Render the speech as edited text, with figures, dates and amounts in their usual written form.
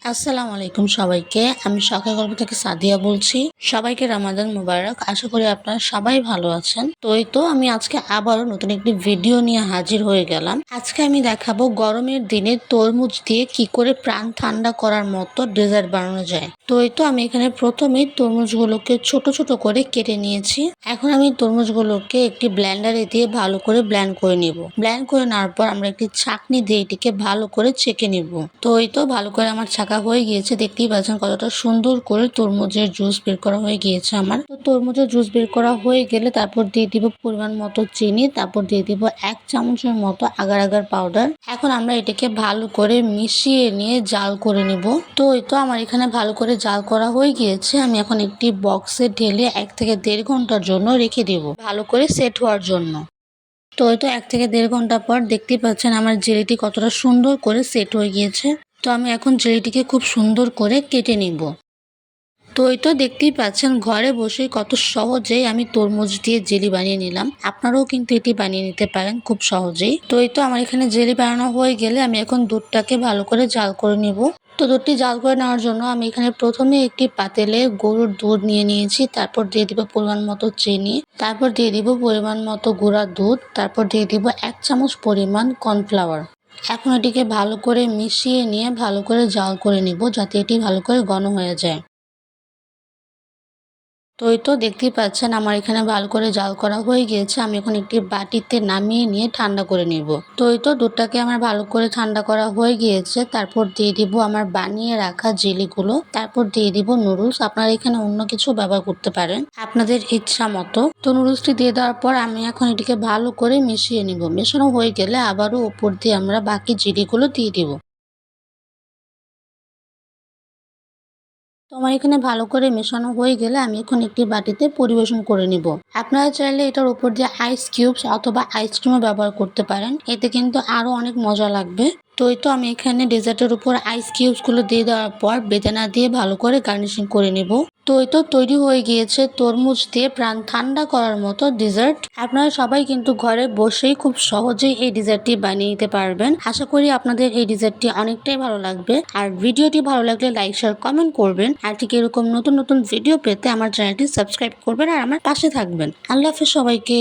আসসালামু আলাইকুম সবাইকে। আমি শখের গল্প থেকে সাদিয়া বলছি। সবাইকে রমাদান মুবারক। আশা করি আপনারা সবাই ভালো আছেন। তো আমি আজকে আবারও নতুন একটি ভিডিও নিয়ে হাজির হয়ে গেলাম। আজকে আমি দেখাবো গরমের দিনে তরমুজ দিয়ে কি করে প্রাণ ঠান্ডা করার মতো ডেজার্ট বানানো যায়। তো আমি এখানে প্রথমেই তরমুজগুলোকে ছোট ছোট করে কেটে নিয়েছি। এখন আমি তরমুজগুলোকে একটি ব্লেন্ডারে দিয়ে ভালো করে ব্লেন্ড করে নিব। ব্লেন্ড করে নেওয়ার পর আমরা একটি ছাঁকনি দিয়ে এটিকে ভালো করে ছেঁকে নিব। তো ভালো করে আমার ছাঁকা হয়ে গিয়েছে। দেখতেই পাচ্ছেন কতটা সুন্দর করে তরমুজের জুস বের করা হয়ে গিয়েছে আমার। তো তরমুজের জুস বের করা হয়ে গেলে তারপর দিয়ে দিব পরিমাণ মতো চিনি, তারপর দিয়ে দিব 1 চামচের মতো আগার আগার পাউডার। এখন আমরা এটাকে ভালো করে মিশিয়ে নিয়ে জাল করে নিব। তো আমার এখানে ভালো করে জাল করা হয়ে গিয়েছে। আমি এখন একটি বক্সে ঢেলে 1 থেকে 1.5 ঘন্টার জন্য রেখে দিব ভালো করে সেট হওয়ার জন্য। তো 1 থেকে 1.5 ঘন্টা পর দেখতেই পাচ্ছেন আমার জেলিটি কতটা সুন্দর করে সেট হয়ে গিয়েছে। তো আমি এখন জেলিটিকে খুব সুন্দর করে কেটে নিব। তো দেখতেই পাচ্ছেন ঘরে বসে কত সহজেই আমি তরমুজ দিয়ে জেলি বানিয়ে নিলাম। আপনারাও কিন্তু এটি বানিয়ে নিতে পারেন খুব সহজেই। তো আমার এখানে জেলি বানানো হয়ে গেলে আমি এখন দুধটাকে ভালো করে জাল করে নিব। তো দুধটি জাল করে নেওয়ার জন্য আমি এখানে প্রথমে একটি পাতিলে গরুর দুধ নিয়ে নিয়েছি। তারপর দিয়ে দিব পরিমাণ মতো চিনি, তারপর দিয়ে দিব পরিমাণ মতো গুঁড়া দুধ, তারপর দিয়ে দিব 1 চামচ পরিমাণ কর্নফ্লাওয়ার। এখন এটিকে ভালো করে মিশিয়ে নিয়ে ভালো করে জাল করে নিব যাতে এটি ভালো করে ঘন হয়ে যায়। তো দেখতেই পাচ্ছেন আমার এখানে ভালো করে জাল করা হয়ে গিয়েছে। আমি এখন একটি বাটিতে নামিয়ে নিয়ে ঠান্ডা করে নিব। তো দুধটাকে আমার ভালো করে ঠান্ডা করা হয়ে গিয়েছে। তারপর দিয়ে দিব আমার বানিয়ে রাখা জেলিগুলো, তারপর দিয়ে দিব নুডলস। আপনারা এখানে অন্য কিছু ব্যবহার করতে পারেন আপনাদের ইচ্ছা মতো। তো নুডলসটি দিয়ে দেওয়ার পর আমি এখন এটিকে ভালো করে মিশিয়ে নিব। মেশানো হয়ে গেলে আবারও উপর দিয়ে আমরা বাকি জেলিগুলো দিয়ে দিব। তো আমার এখানে ভালো করে মেশানো হয়ে গেলে আমি এখন একটি বাটিতে পরিবেশন করে নিব। আপনারা চাইলে এটার উপর দিয়ে আইস কিউবস অথবা আইসক্রিমও ব্যবহার করতে পারেন, এতে কিন্তু আরো অনেক মজা লাগবে। তো আমি এখানে ডেজার্টের উপর আইস কিউবস গুলো দিয়ে দেওয়ার পর বেদানা দিয়ে ভালো করে গার্নিশিং করে নিব। তো তৈরি হয়ে গিয়েছে তরমুজ দিয়ে প্রাণ ঠান্ডা করার মতো ডেজার্ট। আপনারা সবাই কিন্তু ঘরে বসেই খুব সহজেই এই ডেজার্টটি বানিয়ে নিতে পারবেন। আশা করি আপনাদের এই ডেজার্টটি অনেকটাই ভালো লাগবে। আর ভিডিওটি ভালো লাগলে লাইক শেয়ার কমেন্ট করবেন। আর ঠিক এরকম নতুন নতুন ভিডিও পেতে আমার চ্যানেলটি সাবস্ক্রাইব করবেন আর আমার পাশে থাকবেন। আল্লাহ হাফেজ সবাইকে।